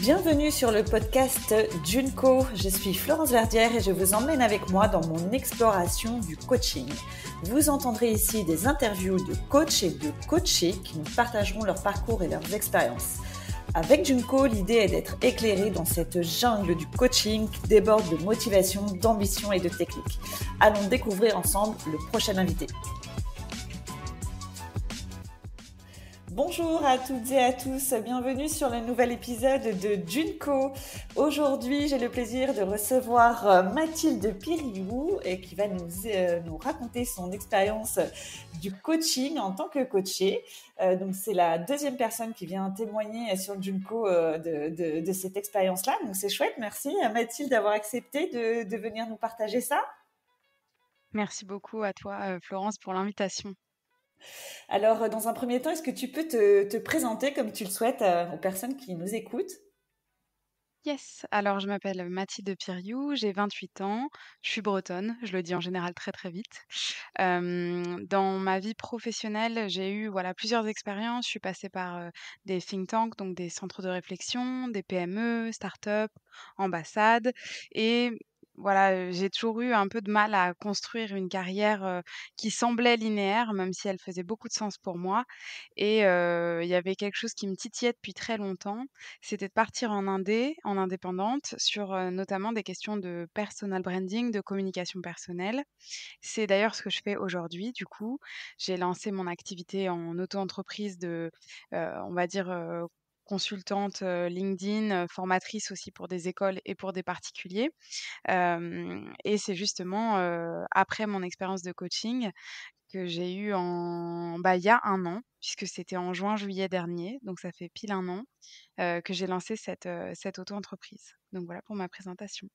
Bienvenue sur le podcast Junko. Je suis Florence Verdière et je vous emmène avec moi dans mon exploration du coaching. Vous entendrez ici des interviews de coachs et de coachés qui nous partageront leur parcours et leurs expériences. Avec Junko, l'idée est d'être éclairé dans cette jungle du coaching qui déborde de motivation, d'ambition et de technique. Allons découvrir ensemble le prochain invité. Bonjour à toutes et à tous, bienvenue sur le nouvel épisode de Junko. Aujourd'hui, j'ai le plaisir de recevoir Mathilde Piriou et qui va nous raconter son expérience du coaching en tant que coachée. Donc, c'est la deuxième personne qui vient témoigner sur Junko de cette expérience-là. Donc, c'est chouette. Merci Mathilde d'avoir accepté de venir nous partager ça. Merci beaucoup à toi, Florence, pour l'invitation. Alors, dans un premier temps, est-ce que tu peux te présenter comme tu le souhaites aux personnes qui nous écoutent ? Yes, alors je m'appelle Mathilde Piriou, j'ai 28 ans, je suis bretonne, je le dis en général très très vite. Dans ma vie professionnelle, j'ai eu voilà, plusieurs expériences. Je suis passée par des think tanks, donc des centres de réflexion, des PME, start-up, ambassades. Et voilà, j'ai toujours eu un peu de mal à construire une carrière qui semblait linéaire, même si elle faisait beaucoup de sens pour moi. Et il y avait quelque chose qui me titillait depuis très longtemps, c'était de partir en indépendante sur, notamment des questions de personal branding, de communication personnelle. C'est d'ailleurs ce que je fais aujourd'hui du coup. J'ai lancé mon activité en auto-entreprise de, on va dire, consultante, LinkedIn, formatrice aussi pour des écoles et pour des particuliers. Et c'est justement, après mon expérience de coaching que j'ai eue il y a 1 an, puisque c'était en juin-juillet dernier, donc ça fait pile 1 an, que j'ai lancé cette auto-entreprise. Donc voilà pour ma présentation.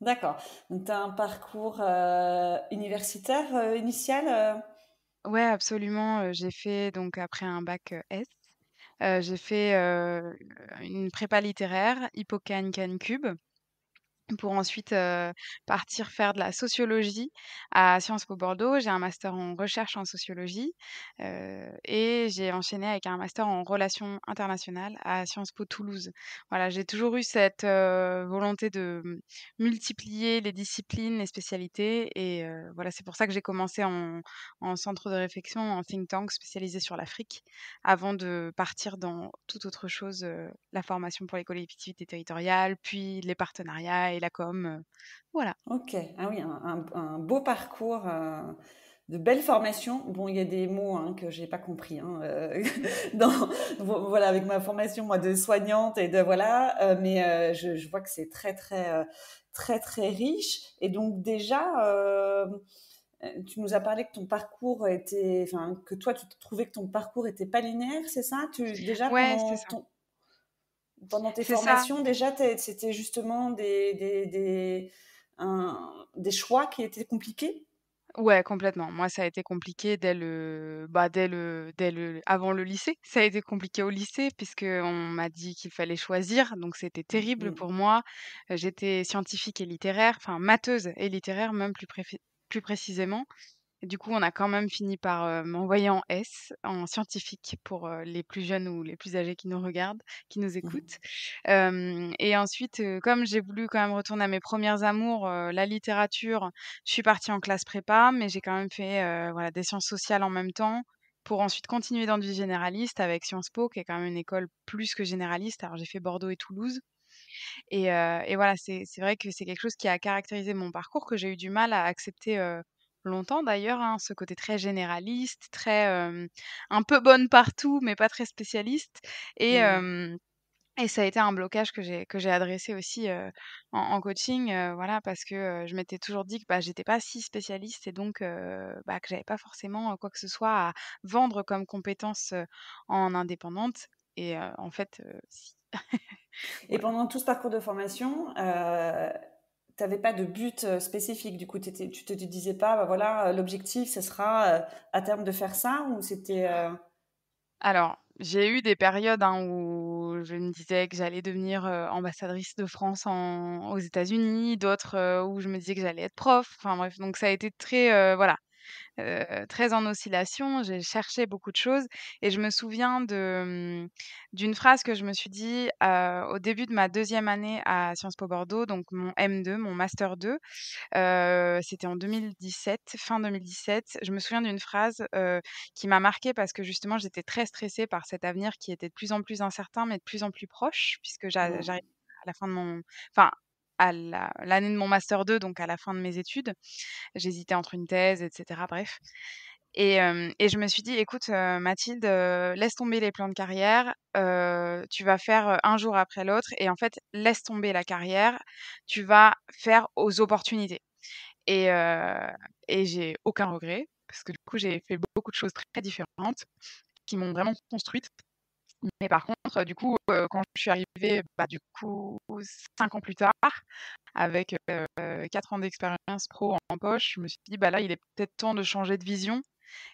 D'accord. Donc, tu as un parcours universitaire initial Ouais, absolument, j'ai fait donc après un bac, S, j'ai fait, une prépa littéraire, Hippocagne Cancube. Pour ensuite, partir faire de la sociologie à Sciences Po Bordeaux. J'ai un master en recherche en sociologie, et j'ai enchaîné avec un master en relations internationales à Sciences Po Toulouse. Voilà, j'ai toujours eu cette, volonté de, multiplier les disciplines, les spécialités et voilà, c'est pour ça que j'ai commencé en centre de réflexion, en think tank spécialisé sur l'Afrique, avant de partir dans toute autre chose, la formation pour les collectivités territoriales, puis les partenariats et la com, voilà. Ok. Ah oui, un beau parcours, de belles formations. Bon, il y a des mots que j'ai pas compris. Dans, voilà, avec ma formation moi de soignante et de voilà, mais je vois que c'est très très riche. Et donc déjà, tu nous as parlé que ton parcours était, enfin que toi tu trouvais que ton parcours était pas linéaire, c'est ça? Déjà Ouais, c'est ça. pendant tes C'est ça. formations, déjà, c'était justement des choix qui étaient compliqués? Ouais, complètement. Moi, ça a été compliqué dès le avant le lycée. Ça a été compliqué au lycée puisqu'on m'a dit qu'il fallait choisir, donc c'était terrible Mm. pour moi. J'étais scientifique et littéraire, enfin matheuse et littéraire même plus précisément. Et du coup, on a quand même fini par, m'envoyer en S, en scientifique pour, les plus jeunes ou les plus âgés qui nous regardent, qui nous Mhm. écoutent. Et ensuite, comme j'ai voulu quand même retourner à mes premières amours, la littérature, je suis partie en classe prépa, mais j'ai quand même fait, voilà, des sciences sociales en même temps, pour ensuite continuer dans du généraliste avec Sciences Po, qui est quand même une école plus que généraliste. Alors j'ai fait Bordeaux et Toulouse et voilà, c'est vrai que c'est quelque chose qui a caractérisé mon parcours, que j'ai eu du mal à accepter, longtemps d'ailleurs, hein, ce côté très généraliste, très, un peu bonne partout, mais pas très spécialiste et Mm. hem et ça a été un blocage que j'ai adressé aussi, en coaching, voilà, parce que, je m'étais toujours dit que, bah, j'étais pas si spécialiste et donc que j'avais pas forcément, quoi que ce soit à vendre comme compétence, en indépendante et en fait, si. Et Voilà. pendant tout ce parcours de formation, tu n'avais pas de but spécifique. Du coup, tu te disais pas, bah voilà, l'objectif, ce sera à terme de faire ça, ou c'était. Alors, j'ai eu des périodes, hein, où je me disais que j'allais devenir, ambassadrice de France aux États-Unis, d'autres, où je me disais que j'allais être prof. Enfin bref, donc ça a été très, voilà. très en oscillation. J'ai cherché beaucoup de choses et je me souviens d'une phrase que je me suis dit, au début de ma deuxième année à Sciences Po Bordeaux, donc mon M2, mon master 2. C'était en 2017, fin 2017. Je me souviens d'une phrase, qui m'a marquée parce que justement j'étais très stressée par cet avenir qui était de plus en plus incertain, mais de plus en plus proche puisque Mm. j'arrive à la fin de enfin, à l'année de mon master 2, donc à la fin de mes études. J'hésitais entre une thèse et cetera, bref. Et je me suis dit: «Écoute, Mathilde, laisse tomber les plans de carrière, tu vas faire, un jour après l'autre et en fait, laisse tomber la carrière, tu vas faire aux opportunités». Et heu et j'ai aucun regret parce que du coup, j'ai fait beaucoup de choses très différentes qui m'ont vraiment construite. Mais par contre, du coup, quand je suis arrivée, bah, du coup 5 ans plus tard, avec, 4 ans d'expérience pro en poche, je me suis dit: «Bah, là, il est peut-être temps de changer de vision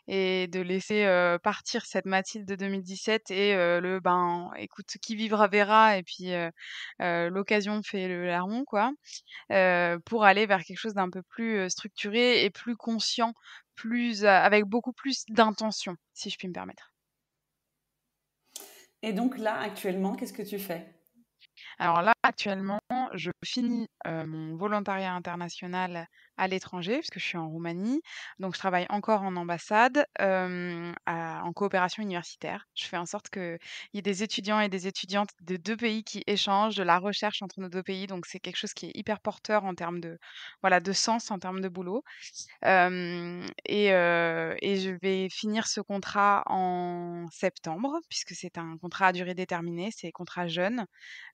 et de laisser, partir cette Mathilde de 2017 et ben, écoute, qui vivra verra et puis, l'occasion fait le larron, quoi». Pour aller vers quelque chose d'un peu plus, structuré et plus conscient, plus, avec beaucoup plus d'intention, si je puis me permettre. Et donc là, actuellement, qu'est-ce que tu fais? Alors là, actuellement, je finis, mon volontariat international à l'étranger, puisque je suis en Roumanie. Donc je travaille encore en ambassade, en coopération universitaire. Je fais en sorte qu'il y ait des étudiants et des étudiantes de 2 pays qui échangent, de la recherche entre nos 2 pays. Donc c'est quelque chose qui est hyper porteur en termes de, voilà, de sens, en termes de boulot. Et je vais finir ce contrat en septembre, puisque c'est un contrat à durée déterminée, c'est contrat jeune,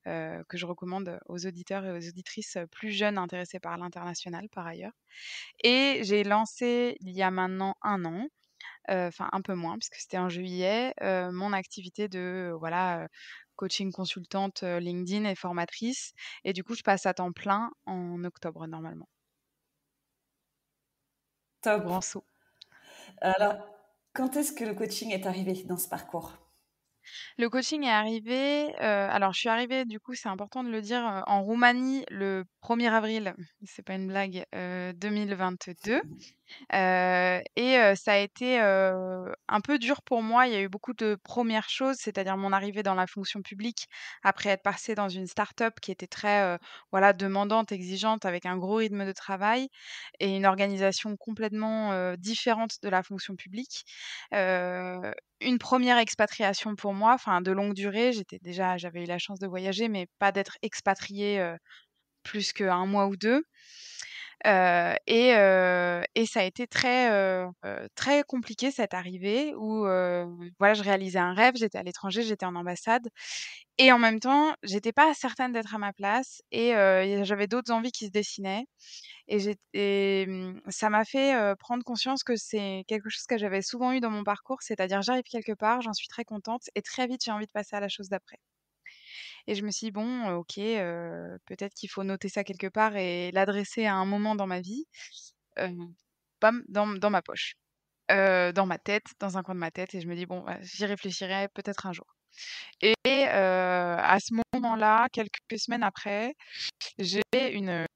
que je recommande aux auditeurs et aux auditrices, plus jeunes intéressés par l'international par ailleurs. Et j'ai lancé il y a maintenant un an, enfin un peu moins puisque c'était en juillet, mon activité de, voilà, coaching consultante, LinkedIn et formatrice et du coup je passe à temps plein en octobre normalement. Top. Grand saut. Alors, quand est-ce que le coaching est arrivé dans ce parcours? Le coaching est arrivé, alors je suis arrivée du coup, c'est important de le dire, en Roumanie le 1er avril, c'est pas une blague, 2022. Ça a été, un peu dur pour moi. Il y a eu beaucoup de premières choses, c'est-à-dire mon arrivée dans la fonction publique après être passée dans une start-up qui était très, voilà, demandante, exigeante, avec un gros rythme de travail et une organisation complètement, différente de la fonction publique. Heu, une première expatriation pour moi, enfin de longue durée. J'avais eu la chance de voyager, mais pas d'être expatriée, plus qu'1 mois ou 2. Et ça a été très compliqué cette arrivée où, voilà, je réalisais un rêve, j'étais à l'étranger, j'étais en ambassade et en même temps, j'étais pas certaine d'être à ma place et j'avais d'autres envies qui se dessinaient ça m'a fait, prendre conscience que c'est quelque chose que j'avais souvent eu dans mon parcours, c'est-à-dire j'arrive quelque part, j'en suis très contente et très vite j'ai envie de passer à la chose d'après. Et je me suis dit: «Bon, OK, peut-être qu'il faut noter ça quelque part et l'adresser à un moment dans ma vie». Heu, Bam, dans ma poche, dans ma tête, dans un coin de ma tête et je me dis: «Bon, bah, j'y réfléchirai peut-être un jour». À ce moment-là, quelques semaines après, j'ai une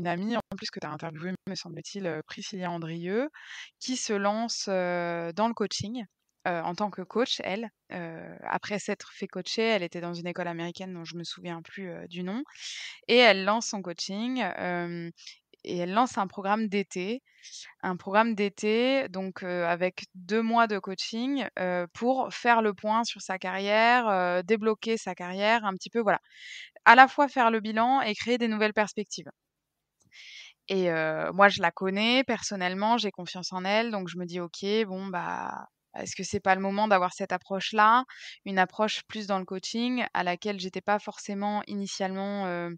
amie en plus que tu as interviewée, me semble-t-il, Priscilla Andrieux, qui se lance, dans le coaching, en tant que coach elle. Après s'être fait coacher, elle était dans une école américaine dont je me souviens plus, du nom et elle lance son coaching, et elle lance un programme d'été donc avec 2 mois de coaching, pour faire le point sur sa carrière, débloquer sa carrière, un petit peu, voilà. À la fois faire le bilan et créer des nouvelles perspectives. Moi je la connais personnellement, j'ai confiance en elle, donc je me dis: «OK, bon, bah, est-ce que c'est pas le moment d'avoir cette approche-là?» Une approche plus dans le coaching à laquelle j'étais pas forcément initialement,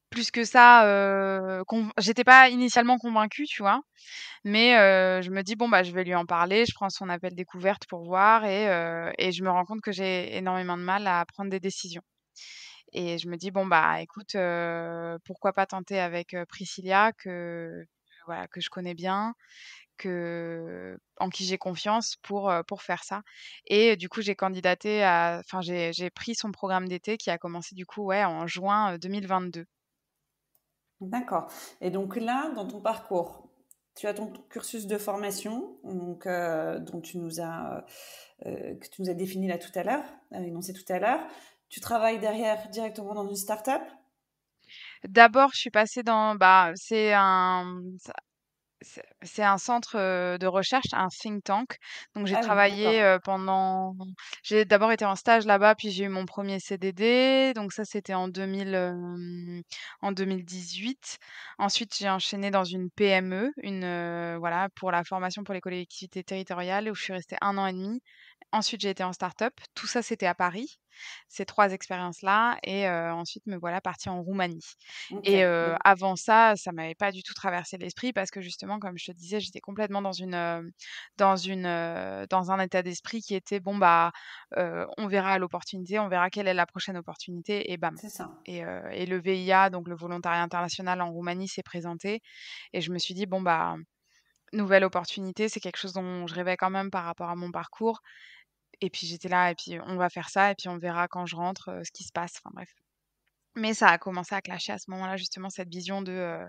plus que ça, j'étais pas initialement convaincue, tu vois? Mais je me dis: «Bon, bah, je vais lui en parler». Je prends son appel découverte pour voir et je me rends compte que j'ai énormément de mal à prendre des décisions. Et je me dis: «Bon, bah, écoute, pourquoi pas tenter avec, Priscilla voilà, que je connais bien, en qui j'ai confiance pour faire ça». Et du coup, j'ai pris son programme d'été qui a commencé du coup, ouais, en juin, 2022. D'accord. Et donc là, dans ton parcours, Tu as ton cursus de formation, donc, dont que tu nous as défini là tout à l'heure, énoncé tout à l'heure. Tu travailles derrière directement dans une start-up? D'abord, je suis passée dans, bah, c'est un centre, de recherche, un think tank. Donc j'ai Ah oui, travaillé, d'accord. j'ai d'abord été en stage là-bas, puis j'ai eu mon premier CDD. Donc ça, c'était en 2018. Ensuite, j'ai enchaîné dans une PME, voilà, pour la formation pour les collectivités territoriales où je suis restée 1 an et demi. Ensuite, j'ai été en start-up. Tout ça, c'était à Paris, ces 3 expériences-là et ensuite me voilà partie en Roumanie. Ok. Et avant ça, ça m'avait pas du tout traversé l'esprit parce que justement, comme je te disais, j'étais complètement dans un état d'esprit qui était: «Bon, bah, on verra à l'opportunité, on verra quelle est la prochaine opportunité» et bam. C'est ça. Et le VIA, donc le volontariat international en Roumanie, s'est présenté et je me suis dit: «Bon, bah, nouvelle opportunité, c'est quelque chose dont je rêvais quand même par rapport à mon parcours» et puis j'étais là et puis on va faire ça et puis on verra quand je rentre, ce qui se passe. Enfin bref. Mais ça a commencé à clasher à ce moment-là, justement, cette vision de,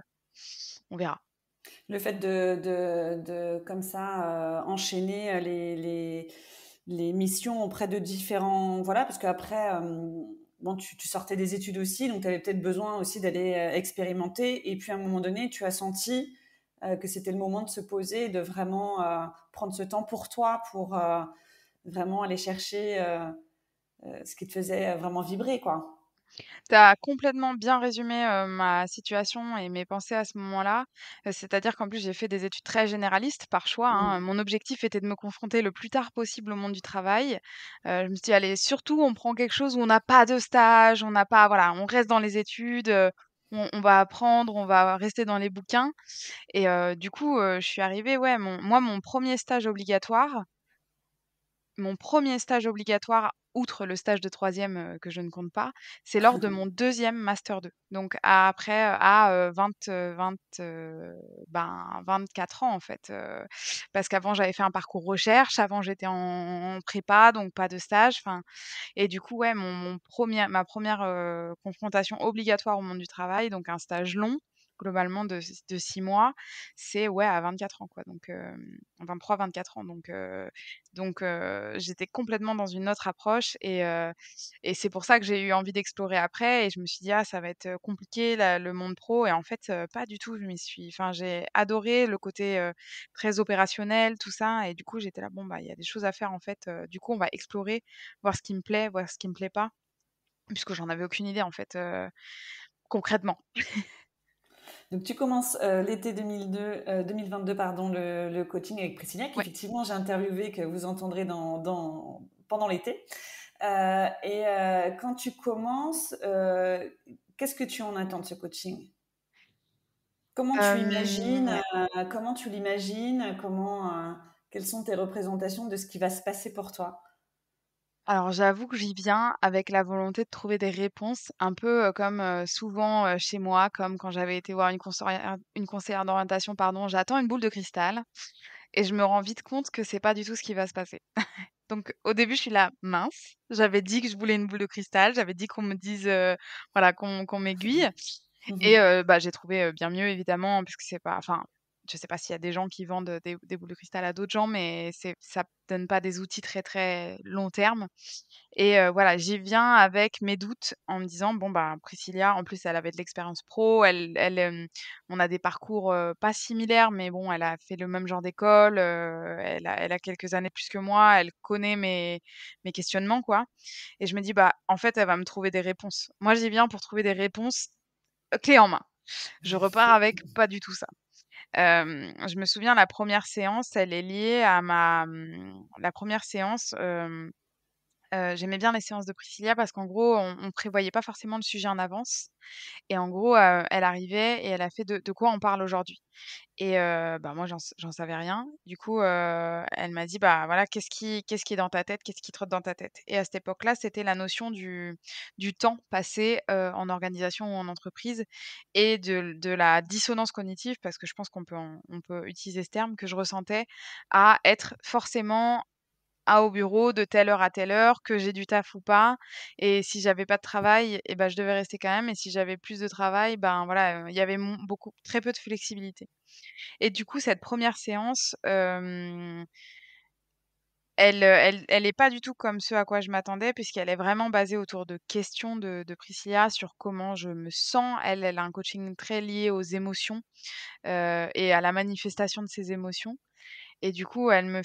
on verra. Le fait de comme ça, enchaîner les missions auprès de différents. Voilà, parce qu'après, bon, tu sortais des études aussi, donc tu avais peut-être besoin aussi d'aller expérimenter. Et puis à un moment donné, tu as senti que c'était le moment de se poser, de vraiment prendre ce temps pour toi, pour vraiment aller chercher ce qui te faisait vraiment vibrer, quoi. Tu as complètement bien résumé, ma situation et mes pensées à ce moment-là. C'est-à-dire qu'en plus, j'ai fait des études très généralistes par choix, hein. Mm. Mon objectif était de me confronter le plus tard possible au monde du travail. Je me suis dit: «Allez, surtout, on prend quelque chose où on n'a pas de stage, on n'a pas voilà, on reste dans les études, on va apprendre, on va rester dans les bouquins» et du coup, je suis arrivée, ouais, mon premier stage obligatoire, outre le stage de troisième que je ne compte pas, c'est lors de mon deuxième master 2. Donc après, à, 24 ans en fait, parce qu'avant j'avais fait un parcours recherche, avant j'étais en prépa, donc pas de stage, enfin et du coup, ouais, ma première confrontation obligatoire au monde du travail, donc un stage long, globalement de 6 mois, c'est, ouais, à 24 ans, quoi, donc 23-24 ans, j'étais complètement dans une autre approche et c'est pour ça que j'ai eu envie d'explorer après et je me suis dit: «Ah, ça va être, compliqué la le monde pro» et en fait, pas du tout. J'ai adoré le côté, très opérationnel, tout ça et du coup, j'étais là: «Bon, bah, il y a des choses à faire, en fait, du coup, on va explorer, voir ce qui me plaît, voir ce qui me plaît pas», puisque j'en avais aucune idée, en fait, concrètement. Donc tu commences l'été 2022 pardon, le coaching avec Priscilla, Ouais. qu'effectivement j'ai interviewé, que vous entendrez pendant l'été. Quand tu commences, qu'est-ce que tu en attends de ce coaching? Ouais. Comment tu l'imagines? Quelles sont tes représentations de ce qui va se passer pour toi? Alors j'avoue que j'y viens avec la volonté de trouver des réponses, un peu, comme, souvent, chez moi, comme quand j'avais été voir une conseillère d'orientation, pardon. J'attends une boule de cristal et je me rends vite compte que c'est pas du tout ce qui va se passer. Donc au début, je suis là: «Mince, j'avais dit que je voulais une boule de cristal, j'avais dit qu'on me dise, voilà, qu'on m'aiguille» et Mhm. bah, j'ai trouvé, bien mieux évidemment puisque c'est pas enfin, je sais pas s'il y a des gens qui vendent, des boules de cristal à d'autres gens, mais ça donne pas des outils très, très long terme et voilà, j'y viens avec mes doutes en me disant: «Bon, bah, Priscilla, en plus, elle avait de l'expérience pro, on a des parcours, pas similaires, mais bon, elle a fait le même genre d'école, elle a quelques années plus que moi, elle connaît mes questionnements, quoi» et je me dis: «Bah, en fait, elle va me trouver des réponses». Moi, j'y viens pour trouver des réponses, clés en main. Je repars avec pas du tout ça. Je me souviens la première séance, elle est liée à la première séance, j'aimais bien les séances de Priscilla parce qu'en gros, on prévoyait pas forcément le sujet en avance et en gros, elle arrivait et elle a fait: «De quoi on parle aujourd'hui?» et bah, moi j'en savais rien. Du coup, elle m'a dit: «Bah, voilà, qu'est-ce qui est dans ta tête? Qu'est-ce qui trotte dans ta tête?» et à cette époque-là, c'était la notion du temps passé, en organisation ou en entreprise et de la dissonance cognitive parce que je pense qu'on peut utiliser ce terme, que je ressentais à être forcément au bureau de telle heure à telle heure, que j'ai du taf ou pas. Et si j'avais pas de travail, et ben, je devais rester quand même. Et si j'avais plus de travail, ben voilà, il y avait très peu de flexibilité. Et du coup, cette première séance, elle est pas du tout comme ce à quoi je m'attendais, puisqu'elle est vraiment basée autour de questions de Priscilla sur comment je me sens. Elle a un coaching très lié aux émotions, et à la manifestation de ces émotions. Et du coup, elle me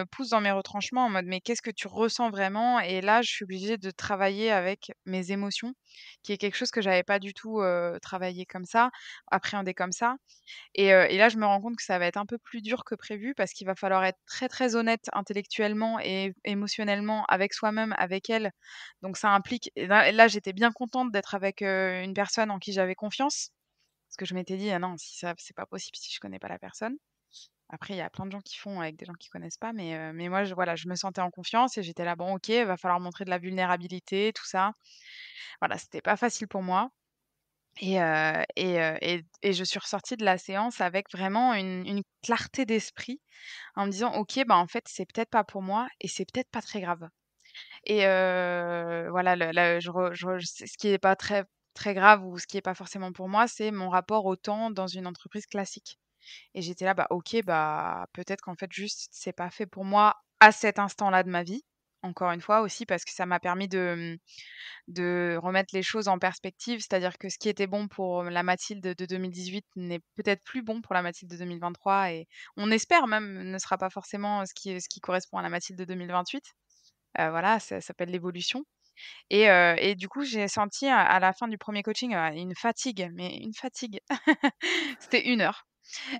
pousse dans mes retranchements en mode: «Mais qu'est-ce que tu ressens vraiment?» Et là, je suis obligée de travailler avec mes émotions, qui est quelque chose que j'avais pas du tout, travaillé comme ça, appréhendé comme ça. Et là, je me rends compte que ça va être un peu plus dur que prévu parce qu'il va falloir être très, très honnête intellectuellement et émotionnellement avec soi-même, avec elle. Donc ça implique, et là, j'étais bien contente d'être avec, une personne en qui j'avais confiance, parce que je m'étais dit: «Ah non, si ça c'est pas possible si je connais pas la personne». Après, il y a plein de gens qui font avec des gens qui connaissent pas, mais moi, voilà, je me sentais en confiance et j'étais là: «Bon, OK, va falloir montrer de la vulnérabilité, tout ça». Voilà, c'était pas facile pour moi. Et je suis ressortie de la séance avec vraiment une clarté d'esprit en me disant: «OK, bah, en fait, c'est peut-être pas pour moi et c'est peut-être pas très grave». Et voilà, le je re ce qui est pas très très grave ou ce qui est pas forcément pour moi, c'est mon rapport au temps dans une entreprise classique. Et j'étais là: «Bah, OK, bah, peut-être qu'en fait, juste, c'est pas fait pour moi à cet instant-là de ma vie». Encore une fois aussi parce que ça m'a permis de remettre les choses en perspective. C'est-à-dire que ce qui était bon pour la Mathilde de 2018 n'est peut-être plus bon pour la Mathilde de 2023, et on espère même ne sera pas forcément ce qui correspond à la Mathilde de 2028. Voilà, ça s'appelle l'évolution. Et du coup, j'ai senti à la fin du premier coaching, une fatigue, mais une fatigue. C'était 1 heure.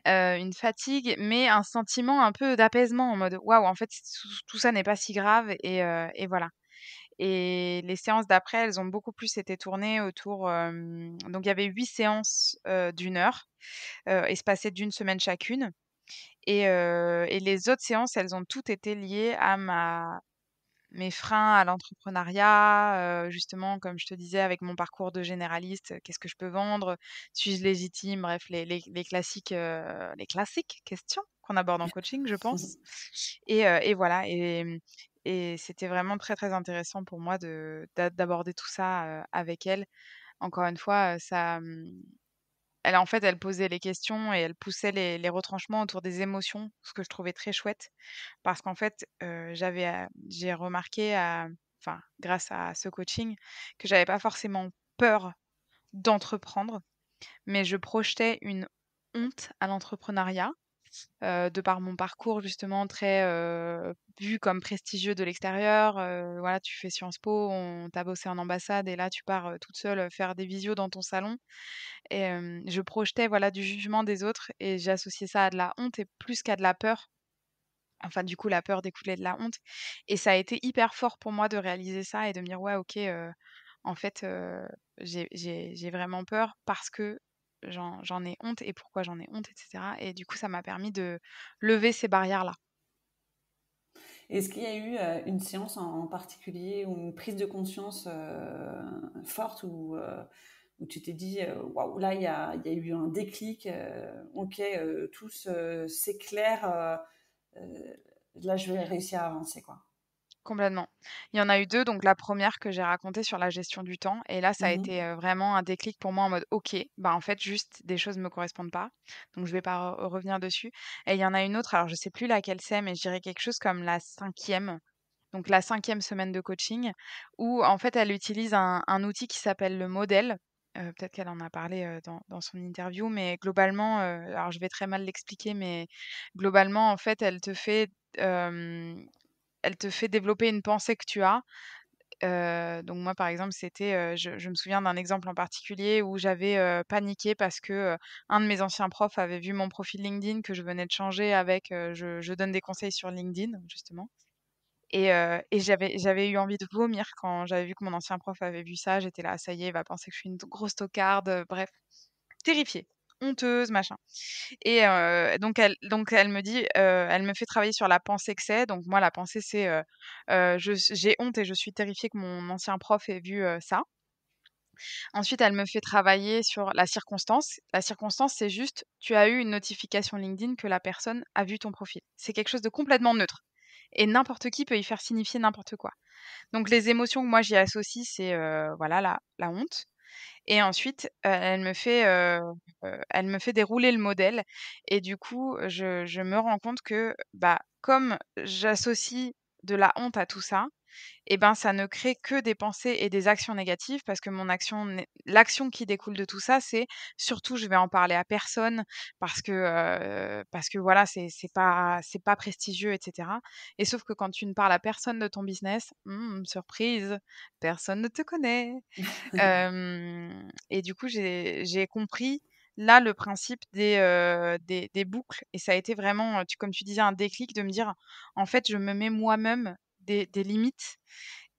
Une fatigue, mais un sentiment un peu d'apaisement en mode: «Waouh, en fait, tout ça n'est pas si grave», et voilà. Et les séances d'après, elles ont beaucoup plus été tournées autour, donc il y avait 8 séances, d'1 heure, espacées d'une semaine chacune. Et les autres séances, elles ont toutes été liées à mes freins à l'entrepreneuriat, justement, comme je te disais, avec mon parcours de généraliste, qu'est-ce que je peux vendre? Suis-je légitime? Bref, les classiques questions qu'on aborde en coaching, je pense. Et voilà, et c'était vraiment très, très intéressant pour moi d'aborder tout ça, avec elle. Encore une fois, en fait, elle posait les questions et elle poussait les retranchements autour des émotions, ce que je trouvais très chouette. Parce qu'en fait, j'ai remarqué enfin, grâce à ce coaching, que j'avais pas forcément peur d'entreprendre, mais je projetais une honte à l'entrepreneuriat, de par mon parcours justement très, vu comme prestigieux de l'extérieur. Voilà, tu fais Sciences Po, on tu bossé en ambassade et là tu pars, toute seule, faire des visios dans ton salon. Et je projetais, voilà, du jugement des autres et j'associais ça à de la honte et plus qu'à de la peur. Enfin, du coup, la peur découlait de la honte, et ça a été hyper fort pour moi de réaliser ça et de me dire: «Ouais, OK, en fait, j'ai vraiment peur parce que j'en ai honte, et pourquoi j'en ai honte?» et cetera. Et du coup, ça m'a permis de lever ces barrières-là. Est-ce qu'il y a eu une séance en particulier ou une prise de conscience forte où tu t'es dit, waouh, là, il y a eu un déclic, ok, c'est clair, euh, là, je vais réussir à avancer, quoi. Complètement. Il y en a eu 2, donc la première que j'ai racontée sur la gestion du temps, et là, ça a été, Mhm. vraiment un déclic pour moi en mode: «OK, bah, en fait, juste des choses ne me correspondent pas, donc je vais pas revenir dessus». Et il y en a une autre, alors je sais plus laquelle c'est, mais je dirais quelque chose comme la 5e, donc la 5e semaine de coaching, où en fait, elle utilise un outil qui s'appelle le modèle. Peut-être qu'elle en a parlé, dans son interview, mais globalement, alors je vais très mal l'expliquer, mais globalement, en fait, elle te fait développer une pensée que tu as. Donc moi, par exemple, c'était, je me souviens d'un exemple en particulier où j'avais, paniqué parce que, un de mes anciens profs avait vu mon profil LinkedIn que je venais de changer avec, je donne des conseils sur LinkedIn, justement. Et j'avais eu envie de vomir quand j'avais vu que mon ancien prof avait vu ça. J'étais là: «Ça y est, il va penser que je suis une grosse tocarde», bref, terrifiée, honteuse, machin. Et donc elle me dit, elle me fait travailler sur la pensée que c'est. Donc moi, la pensée, c'est, j'ai honte et je suis terrifiée que mon ancien prof ait vu, ça. Ensuite, elle me fait travailler sur la circonstance. La circonstance, c'est juste, tu as eu une notification LinkedIn que la personne a vu ton profil. C'est quelque chose de complètement neutre et n'importe qui peut y faire signifier n'importe quoi. Donc les émotions que moi j'y associe, c'est, voilà la honte et ensuite, elle me fait dérouler le modèle et du coup, je me rends compte que, bah, comme j'associe de la honte à tout ça, et ben, ça ne crée que des pensées et des actions négatives parce que mon action n'est l'action qui découle de tout ça, c'est surtout je vais en parler à personne parce que voilà, c'est pas prestigieux et cetera et sauf que quand tu ne parles à personne de ton business, surprise, personne ne te connaît. Et du coup, j'ai compris là le principe des boucles et ça a été vraiment, comme tu disais, un déclic de me dire: «En fait, je me mets moi-même des limites»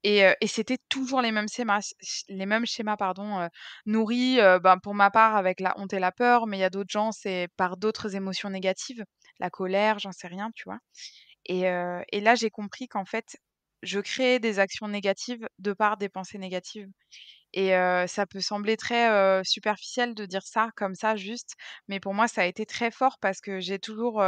et c'était toujours les mêmes schémas pardon, nourris, ben, pour ma part avec la honte et la peur, mais il y a d'autres gens, c'est par d'autres émotions négatives, la colère, j'en sais rien, tu vois? Et là, j'ai compris qu'en fait, je créais des actions négatives de par des pensées négatives et ça peut sembler très, superficiel de dire ça comme ça juste, mais pour moi ça a été très fort parce que j'ai toujours,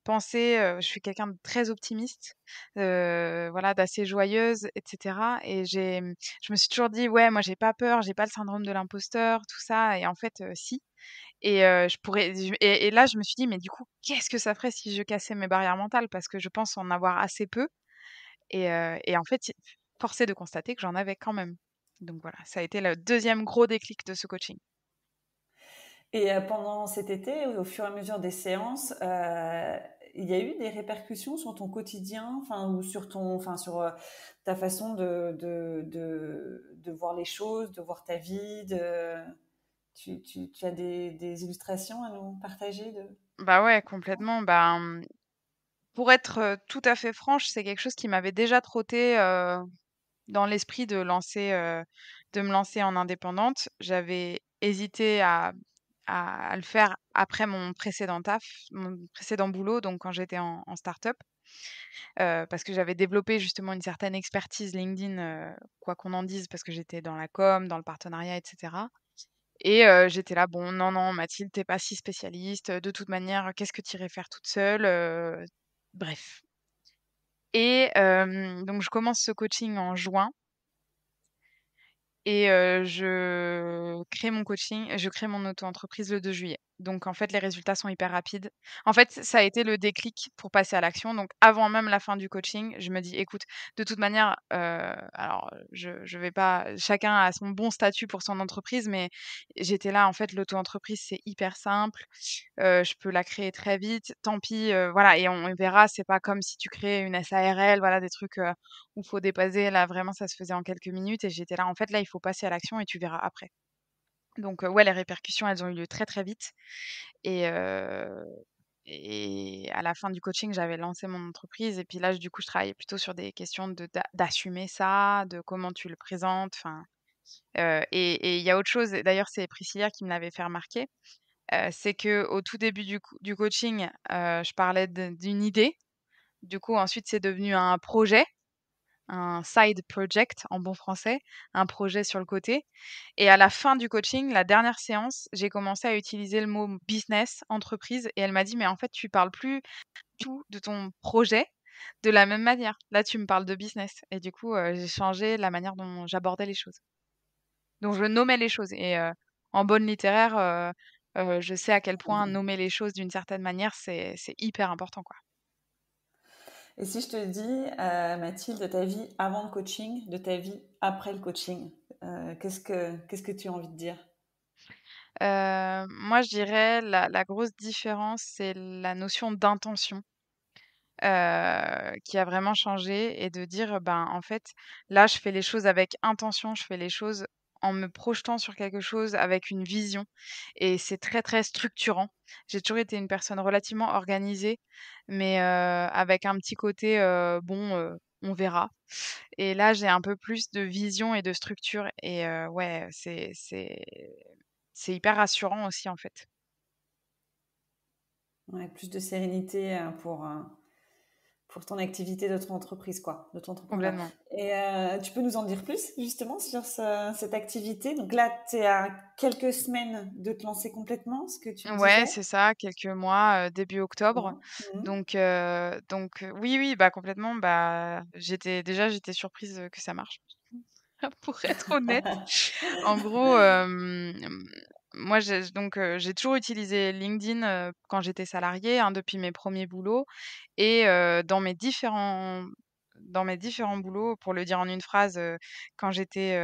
pensé, je suis quelqu'un de très optimiste, voilà, d'assez joyeuse et cetera et je me suis toujours dit: «Ouais, moi j'ai pas peur, j'ai pas le syndrome de l'imposteur, tout ça» et en fait, si et je pourrais je et là je me suis dit: «Mais du coup, qu'est-ce que ça ferait si je cassais mes barrières mentales?» parce que je pense en avoir assez peu et en fait, force est de constater que j'en avais quand même. Donc voilà, ça a été le deuxième gros déclic de ce coaching. Et pendant cet été, au fur et à mesure des séances, il y a eu des répercussions sur ton quotidien, enfin, ou sur enfin, sur ta façon de voir les choses, de voir ta vie, tu as des illustrations à nous partager de Bah ouais, ça? complètement. Pour être, tout à fait franche, c'est quelque chose qui m'avait déjà trotté, dans l'esprit de me lancer en indépendante. J'avais hésité à le faire après mon précédent boulot, donc quand j'étais en start-up, parce que j'avais développé justement une certaine expertise LinkedIn, quoi qu'on en dise, parce que j'étais dans la com, dans le partenariat et cetera et j'étais là: «Bon, non, non, Mathilde, tu pas si spécialiste, de toute manière, qu'est-ce que tu irais faire toute seule?» Bref et donc je commence ce coaching en juin et je crée mon auto-entreprise le 2 juillet. Donc en fait, les résultats sont hyper rapides. En fait, ça a été le déclic pour passer à l'action. Donc avant même la fin du coaching, je me dis: «Écoute, de toute manière, alors je vais pas chacun a son bon statut pour son entreprise, mais j'étais là, en fait, l'auto-entreprise, c'est hyper simple, je peux la créer très vite, tant pis, voilà et on verra, c'est pas comme si tu crées une SARL, voilà, des trucs, où faut déposer. Là, vraiment, ça se faisait en quelques minutes et j'étais là: «En fait, là, il faut passer à l'action et tu verras après». Donc ouais, les répercussions, elles ont eu lieu très, très vite et à la fin du coaching, j'avais lancé mon entreprise et puis là, du coup, je travaillais plutôt sur des questions d'assumer ça, de comment tu le présentes, enfin, et il y a autre chose et d'ailleurs, c'est Priscilla qui me l'avait fait remarquer, c'est qu'au tout début du coaching, je parlais d'une idée. Du coup, ensuite, c'est devenu un projet, un side project en bon français, un projet sur le côté et à la fin du coaching, la dernière séance, j'ai commencé à utiliser le mot business, entreprise et elle m'a dit: «Mais en fait, tu parles plus tout de ton projet de la même manière. Là, tu me parles de business» et du coup, j'ai changé la manière dont j'abordais les choses. Donc je nommais les choses et en bonne littéraire, je sais à quel point nommer les choses d'une certaine manière, c'est hyper important, quoi. Et si je te dis, Mathilde, de ta vie avant le coaching, de ta vie après le coaching, qu'est-ce que tu as envie de dire? Moi, je dirais la grosse différence, c'est la notion d'intention, qui a vraiment changé et de dire, ben, en fait, là, je fais les choses avec intention, je fais les choses en me projetant sur quelque chose avec une vision et c'est très, très structurant. J'ai toujours été une personne relativement organisée, mais avec un petit côté, bon, on verra et là, j'ai un peu plus de vision et de structure et ouais, c'est hyper rassurant aussi, en fait. Ouais, plus de sérénité pour pour ton activité de ton entreprise, quoi, de ton entrepreneuriat. complètement. Et tu peux nous en dire plus, justement, sur cette activité? Donc là, tu es à quelques semaines de te lancer complètement, ce que tu me Ouais, disais. c'est ça, quelques mois, début octobre. Bon. Mhm. Donc oui, oui, bah, complètement, bah, j'étais surprise, que ça marche, pour être honnête. En gros, moi, j'ai toujours utilisé LinkedIn, quand j'étais salariée, hein, depuis mes premiers boulots et dans mes différents boulots, pour le dire en une phrase, quand j'étais,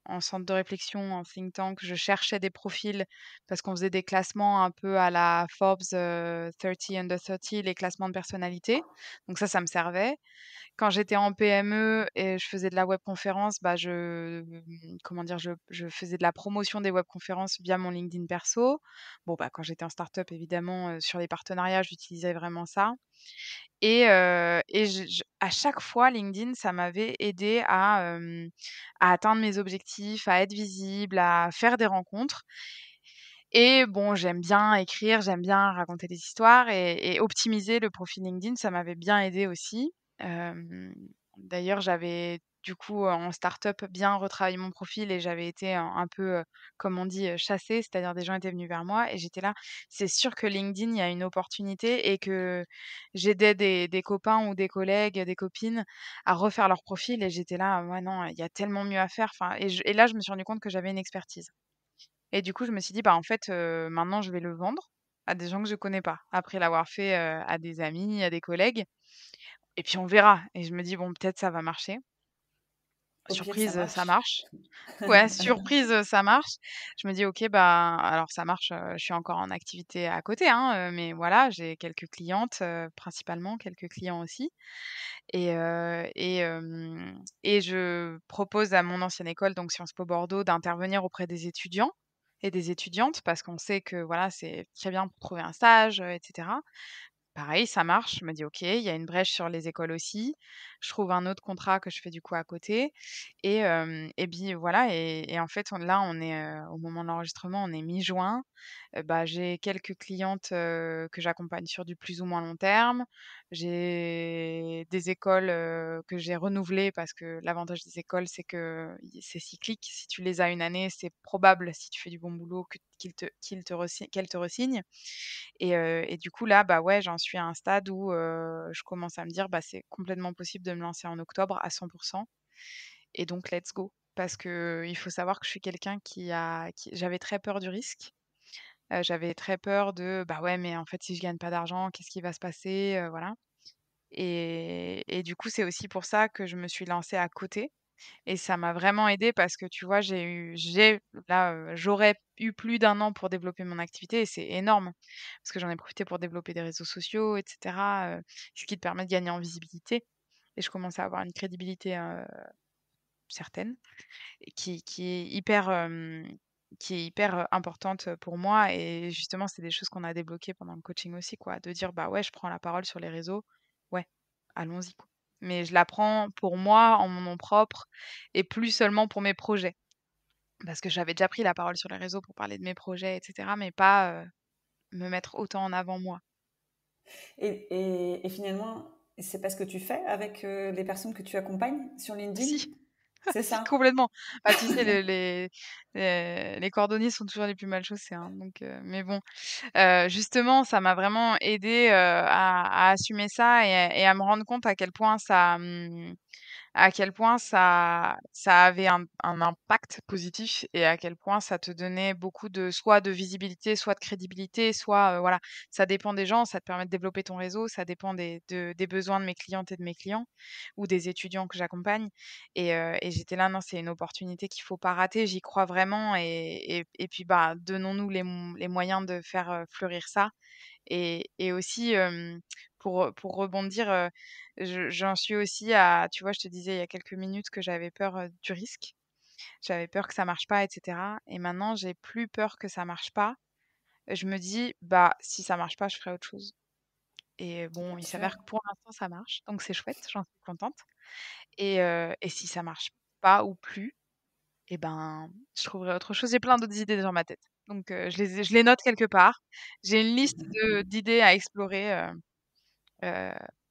en centre de réflexion, en think tank, je cherchais des profils parce qu'on faisait des classements un peu à la Forbes, 30 under 30, les classements de personnalité. Donc ça me servait. Quand j'étais en PME et je faisais de la webconférence, bah, comment dire? Je faisais de la promotion des webconférences via mon LinkedIn perso. Bon, bah, quand j'étais en start-up évidemment, sur les partenariats, j'utilisais vraiment ça et je à chaque fois LinkedIn, ça m'avait aidée à atteindre mes objectifs, à être visible, à faire des rencontres et bon, j'aime bien écrire, j'aime bien raconter des histoires et optimiser le profil LinkedIn, ça m'avait bien aidée aussi. Hem, D'ailleurs, j'avais du coup, en start-up, bien retravaillé mon profil et j'avais été un peu, comme on dit, chassée, c'est-à-dire des gens étaient venus vers moi et j'étais là: «C'est sûr que LinkedIn, il y a une opportunité» et que j'aidais des copains ou des collègues, des copines à refaire leur profil et j'étais là: «Ouais, non, il y a tellement mieux à faire», enfin et là, je me suis rendu compte que j'avais une expertise. Et du coup, je me suis dit: «Bah, en fait, maintenant je vais le vendre à des gens que je connais pas». Après l'avoir fait, à des amis, à des collègues et puis on verra et je me dis: «Bon, peut-être ça va marcher». Au pire, ça Surprise, ça marche. marche. Ouais, surprise, ça marche. Je me dis: «OK, bah, alors ça marche, je suis encore en activité à côté, hein, mais voilà, j'ai quelques clientes, principalement, quelques clients aussi et je propose à mon ancienne école, donc Sciences Po Bordeaux, d'intervenir auprès des étudiants et des étudiantes parce qu'on sait que, voilà, c'est très bien pour trouver un stage, et cetera. Pareil, ça marche. Je me dis: «OK, il y a une brèche sur les écoles aussi». Je trouve un autre contrat que je fais du coup à côté et puis voilà et en fait, on est, au moment de l'enregistrement, on est mi-juin. Bah, j'ai quelques clientes, que j'accompagne sur du plus ou moins long terme. J'ai des écoles, que j'ai renouvelées parce que l'avantage des écoles, c'est que c'est cyclique. Si tu les as une année, c'est probable, si tu fais du bon boulot, qu'elles te resignent et du coup là, bah, ouais, j'en suis à un stade où, je commence à me dire: «Bah, c'est complètement possible de me lancer en octobre à 100 et donc let's go». Parce que il faut savoir que je suis quelqu'un qui j'avais très peur du risque. J'avais très peur de: «Bah, ouais, mais en fait, si je gagne pas d'argent, qu'est-ce qui va se passer?» Voilà et du coup, c'est aussi pour ça que je me suis lancée à côté et ça m'a vraiment aidée parce que, tu vois, j'aurais eu plus d'un an pour développer mon activité et c'est énorme. Parce que j'en ai profité pour développer des réseaux sociaux et cetera, ce qui te permet de gagner en visibilité et je commence à avoir une crédibilité, certaine et qui est hyper, importante, pour moi et justement, c'est des choses qu'on a débloquées pendant le coaching aussi, quoi. De dire: «Bah, ouais, je prends la parole sur les réseaux, ouais, allons-y, quoi». Mais je la prends pour moi, en mon nom propre et plus seulement pour mes projets. Parce que j'avais déjà pris la parole sur les réseaux pour parler de mes projets et cetera, mais pas, me mettre autant en avant moi. Et finalement, c'est pas ce que tu fais avec les personnes que tu accompagnes sur LinkedIn? Si, C'est si, ça? complètement. Bah, tu sais, les cordonniers sont toujours les plus mal chaussés, hein, donc mais bon. Justement, ça m'a vraiment aidée, à assumer ça et à me rendre compte à quel point ça avait un impact positif et à quel point ça te donnait beaucoup de soit de visibilité, soit de crédibilité, soit, voilà, ça dépend des gens, ça te permet de développer ton réseau, ça dépend des besoins de mes clientes et de mes clients ou des étudiants que j'accompagne et j'étais là: «Non, c'est une opportunité qu'il faut pas rater, j'y crois vraiment et puis, bah, donnons-nous les moyens de faire, fleurir ça» et aussi, pour rebondir, j'en suis aussi à tu vois, je te disais il y a quelques minutes que j'avais peur, du risque. J'avais peur que ça marche pas et cetera et maintenant j'ai plus peur que ça marche pas. Je me dis: «Bah, si ça marche pas, je ferai autre chose» et bon, Bien il sûr. s'avère que pour l'instant ça marche, donc c'est chouette, j'en suis contente et si ça marche pas ou plus et ben, je trouverai autre chose. J'ai plein d'autres idées dans ma tête, donc je les note quelque part. J'ai une liste de d'idées à explorer,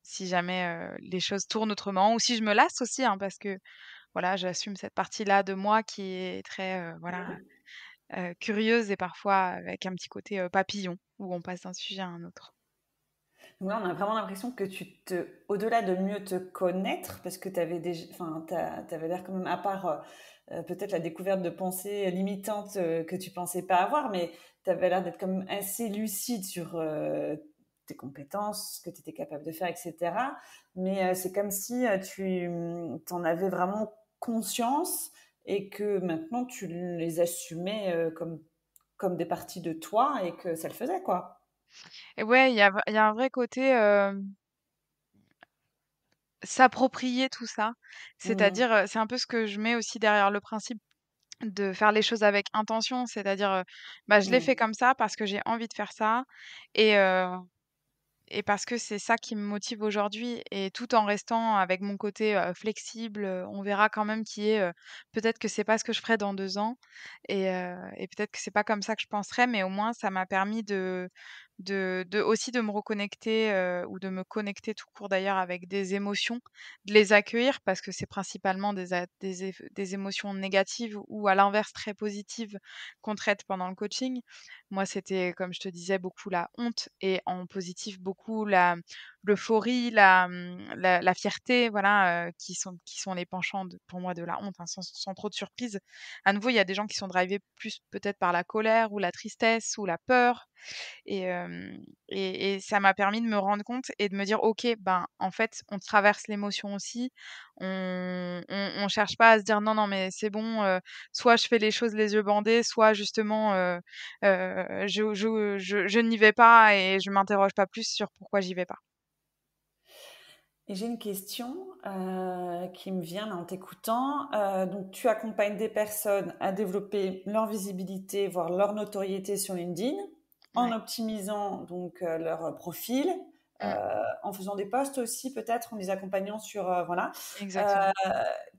si jamais, les choses tournent autrement ou si je me lasse aussi, hein, parce que voilà, j'assume cette partie-là de moi qui est très, voilà, curieuse et parfois avec un petit côté, papillon, où on passe d'un sujet à un autre. Donc là, on a vraiment l'impression que au-delà de mieux te connaître, parce que tu avais déjà, enfin, t'avais l'air quand même, à part peut-être la découverte de pensées limitantes que tu pensais pas avoir, mais tu avais l'air d'être quand même assez lucide sur tes compétences, ce que tu étais capable de faire, etc. Mais c'est comme si tu en avais vraiment conscience et que maintenant tu les assumais comme des parties de toi et que ça le faisait, quoi. Et ouais, il y a un vrai côté, s'approprier tout ça. Mhm. C'est-à-dire, c'est un peu ce que je mets aussi derrière le principe de faire les choses avec intention. C'est-à-dire, bah, je l'ai fait Mhm. comme ça parce que j'ai envie de faire ça et heu et parce que c'est ça qui me motive aujourd'hui et tout en restant avec mon côté, flexible, on verra quand même qui est, peut-être que c'est pas ce que je ferai dans 2 ans et peut-être que c'est pas comme ça que je penserai, mais au moins ça m'a permis de aussi de me reconnecter, ou de me connecter tout court d'ailleurs avec des émotions, de les accueillir parce que c'est principalement des émotions négatives ou à l'inverse très positives qu'on traite pendant le coaching. Moi, c'était, comme je te disais, beaucoup la honte et en positif, beaucoup l'euphorie, la fierté, voilà, qui sont les penchants pour moi de la honte, hein, sans trop de surprise. À nouveau, il y a des gens qui sont drivés plus peut-être par la colère ou la tristesse ou la peur et, et ça m'a permis de me rendre compte et de me dire: «OK, ben, en fait, on traverse l'émotion aussi. On cherche pas à se dire: "Non, non, mais c'est bon, soit je fais les choses les yeux bandés, soit justement, je n'y vais pas et je m'interroge pas plus sur pourquoi j'y vais pas"». Et j'ai une question qui me vient là, en t'écoutant. Donc, tu accompagnes des personnes à développer leur visibilité, voire leur notoriété sur LinkedIn, en Ouais. optimisant donc leur profil, Mmh. en faisant des posts aussi peut-être, en les accompagnant sur voilà. Euh, Exactement.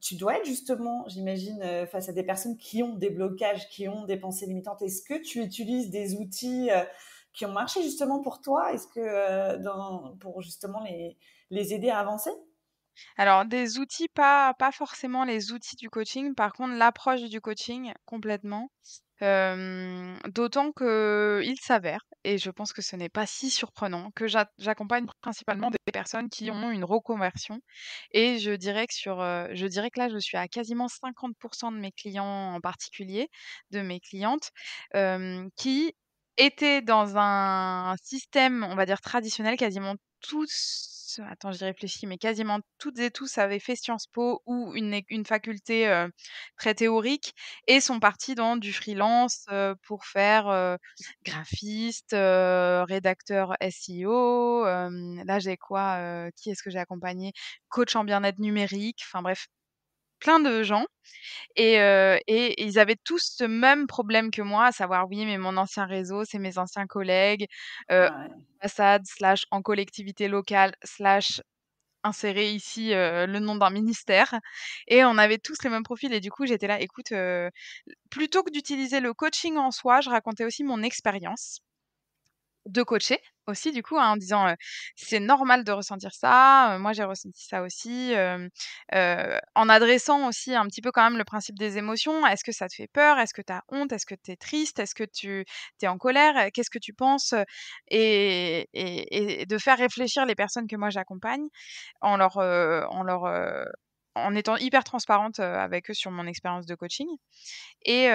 Tu dois être justement, j'imagine, face à des personnes qui ont des blocages, qui ont des pensées limitantes. Est-ce que tu utilises des outils qui ont marché justement pour toi? Est-ce que pour justement les aider à avancer? Alors des outils, pas forcément les outils du coaching, par contre l'approche du coaching complètement. D'autant qu'il s'avère, et je pense que ce n'est pas si surprenant, que j'accompagne principalement des personnes qui ont une reconversion et je dirais que là, je suis à quasiment 50 de mes clients en particulier, de mes clientes, qui étaient dans un système, on va dire traditionnel, quasiment tous attends, j'y réfléchis, mais quasiment toutes et tous avaient fait Sciences Po ou une faculté, très théorique et sont partis dans du freelance, pour faire, graphiste, rédacteur SEO, là j'ai quoi, qui est-ce que j'ai accompagné? Coach en bien-être numérique, enfin bref, plein de gens et ils avaient tous ce même problème que moi, à savoir: «Oui, mais mon ancien réseau, c'est mes anciens collègues, Ouais. ambassade slash en collectivité locale slash insérer ici, le nom d'un ministère» et on avait tous le même profil et du coup j'étais là: «Écoute, plutôt que d'utiliser le coaching en soi, je racontais aussi mon expérience de coacher aussi du coup, hein, en disant, «C'est normal de ressentir ça, moi j'ai ressenti ça aussi», en adressant aussi un petit peu quand même le principe des émotions. Est-ce que ça te fait peur? Est-ce que tu as honte? Est-ce que tu es triste? Est-ce que tu es en colère? Qu'est-ce que tu penses? Et de faire réfléchir les personnes que moi j'accompagne en étant hyper transparente, avec eux sur mon expérience de coaching. Et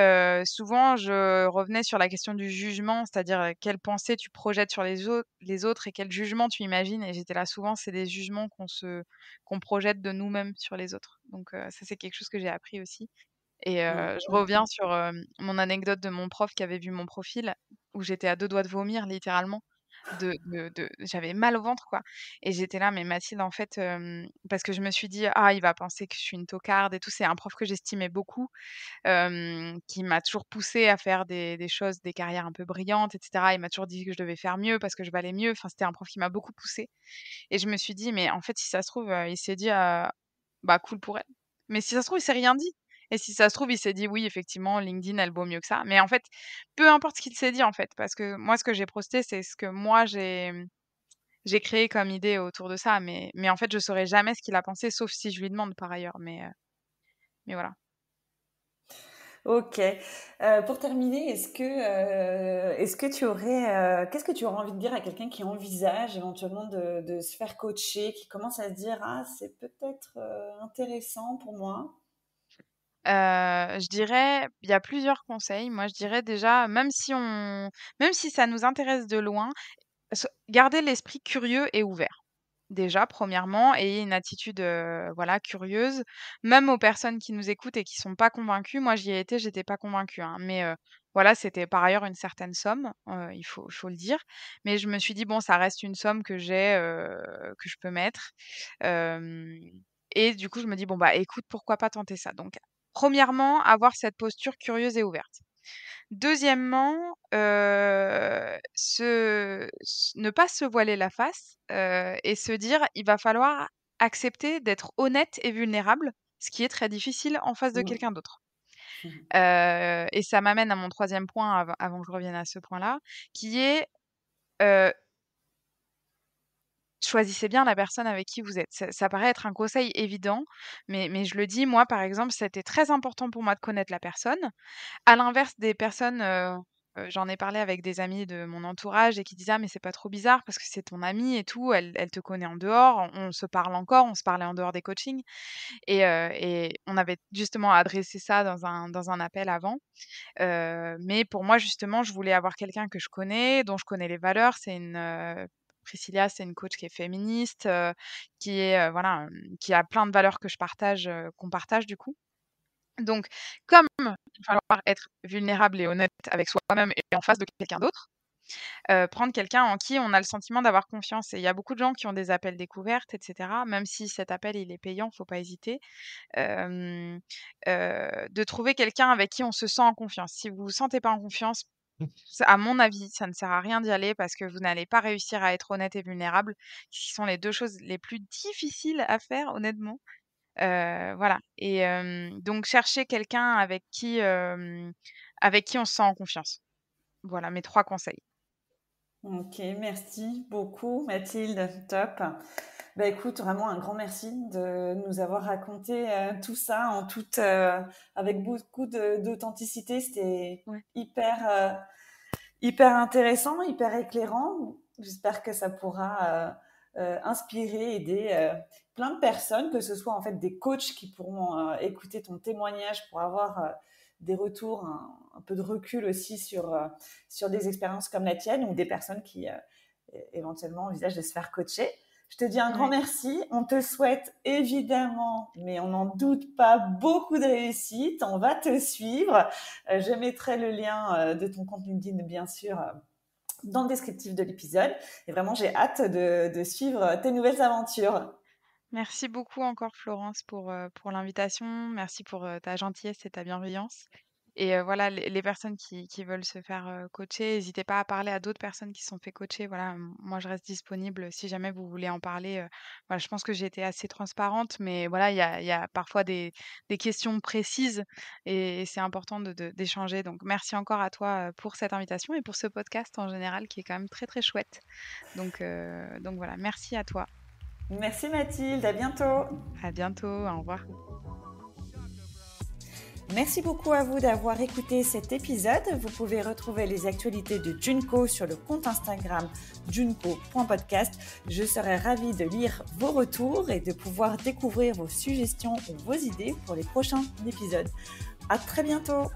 souvent, je revenais sur la question du jugement, c'est-à-dire, quelles pensées tu projettes sur les autres et quel jugement tu imagines et j'étais là souvent, c'est des jugements qu'on projette de nous-mêmes sur les autres. Donc ça, c'est quelque chose que j'ai appris aussi et je Mmh. reviens sur, mon anecdote de mon prof qui avait vu mon profil, où j'étais à 2 doigts de vomir littéralement, j'avais mal au ventre, quoi et j'étais là: «Mais Mathilde, en fait», parce que je me suis dit: «Ah, il va penser que je suis une tocarde et tout». C'est un prof que j'estimais beaucoup qui m'a toujours poussée à faire des choses, des carrières un peu brillantes et cetera. Il m'a toujours dit que je devais faire mieux parce que je valais mieux. Enfin, c'était un prof qui m'a beaucoup poussée et je me suis dit: «Mais en fait, si ça se trouve, il s'est dit, bah, cool pour elle». Mais si ça se trouve, il s'est rien dit et si ça se trouve, il s'est dit: «Oui, effectivement, LinkedIn, elle vaut mieux que ça». Mais en fait, peu importe ce qu'il s'est dit, en fait, parce que moi, ce que j'ai posté, c'est ce que moi j'ai créé comme idée autour de ça, mais en fait, je saurais jamais ce qu'il a pensé, sauf si je lui demande par ailleurs, mais voilà. Ok. Pour terminer, est-ce que tu aurais, qu'est-ce que tu aurais envie de dire à quelqu'un qui envisage éventuellement de se faire coacher, qui commence à se dire, ah, c'est peut-être intéressant pour moi? Je dirais, il y a plusieurs conseils. Moi, je dirais déjà, même si ça nous intéresse de loin, garder l'esprit curieux et ouvert. Déjà, premièrement, ayez une attitude, voilà, curieuse, même aux personnes qui nous écoutent et qui sont pas convaincues. Moi, j'y ai été, j'étais pas convaincue, hein, mais voilà, c'était par ailleurs une certaine somme, il faut le dire. Mais je me suis dit: «Bon, ça reste une somme que je peux mettre». Hem Et du coup, je me dis: «Bon, bah, écoute, pourquoi pas tenter ça?» Donc, premièrement, avoir cette posture curieuse et ouverte. Deuxièmement, ne pas se voiler la face, et se dire: «Il va falloir accepter d'être honnête et vulnérable», ce qui est très difficile en face de Mm. quelqu'un d'autre. Et ça m'amène à mon troisième point avant que je revienne à ce point-là, qui est, heu, choisissez bien la personne avec qui vous êtes. Ça paraît être un conseil évident, mais je le dis, moi, par exemple, c'était très important pour moi de connaître la personne. À l'inverse des personnes, j'en ai parlé avec des amis de mon entourage et qui disaient: «Ah mais c'est pas trop bizarre parce que c'est ton amie et tout, elle te connaît en dehors, on se parle encore, on se parlait en dehors des coachings» et on avait justement adressé ça dans un appel avant. Mais pour moi justement, je voulais avoir quelqu'un que je connais, dont je connais les valeurs. Priscilla, c'est une coach qui est féministe, qui est, voilà, qui a plein de valeurs que je partage, qu'on partage du coup. Donc comme il va falloir être vulnérable et honnête avec soi-même et en face de quelqu'un d'autre, prendre quelqu'un en qui on a le sentiment d'avoir confiance et il y a beaucoup de gens qui ont des appels découvertes et cetera, même si cet appel, il est payant, faut pas hésiter, hem, de trouver quelqu'un avec qui on se sent en confiance. Si vous vous sentez pas en confiance, à mon avis, ça ne sert à rien d'y aller parce que vous n'allez pas réussir à être honnête et vulnérable, qui sont les 2 choses les plus difficiles à faire honnêtement. Voilà donc chercher quelqu'un avec qui on se sent en confiance. Voilà mes 3 conseils. Ok, merci beaucoup Mathilde, top. Bah écoute, vraiment un grand merci de nous avoir raconté tout ça avec beaucoup d'authenticité. C'était Ouais. hyper intéressant, hyper éclairant. J'espère que ça pourra inspirer, aider plein de personnes, que ce soit en fait des coachs qui pourront écouter ton témoignage pour avoir des retours, un peu de recul aussi sur des expériences comme la tienne ou des personnes qui éventuellement envisagent de se faire coacher. Je te dis un grand Ouais. merci. On te souhaite évidemment, mais on n'en doute pas, beaucoup de réussite. On va te suivre. Je mettrai le lien de ton compte LinkedIn, bien sûr, dans le descriptif de l'épisode. Et vraiment, j'ai hâte de suivre tes nouvelles aventures. Merci beaucoup encore Florence pour l'invitation. Merci pour, ta gentillesse et ta bienveillance et voilà les personnes qui veulent se faire, coacher, n'hésitez pas à parler à d'autres personnes qui se sont fait coacher. Voilà, moi je reste disponible si jamais vous voulez en parler, voilà, je pense que j'ai été assez transparente, mais voilà, il y a parfois des questions précises et c'est important d'échanger. Donc merci encore à toi, pour cette invitation et pour ce podcast en général qui est quand même très, très chouette. Donc voilà, merci à toi. Merci Mathilde, à bientôt. À bientôt, au revoir. Merci beaucoup à vous d'avoir écouté cet épisode. Vous pouvez retrouver les actualités de Junko sur le compte Instagram junko.podcast. Je serai ravie de lire vos retours et de pouvoir découvrir vos suggestions ou vos idées pour les prochains épisodes. À très bientôt.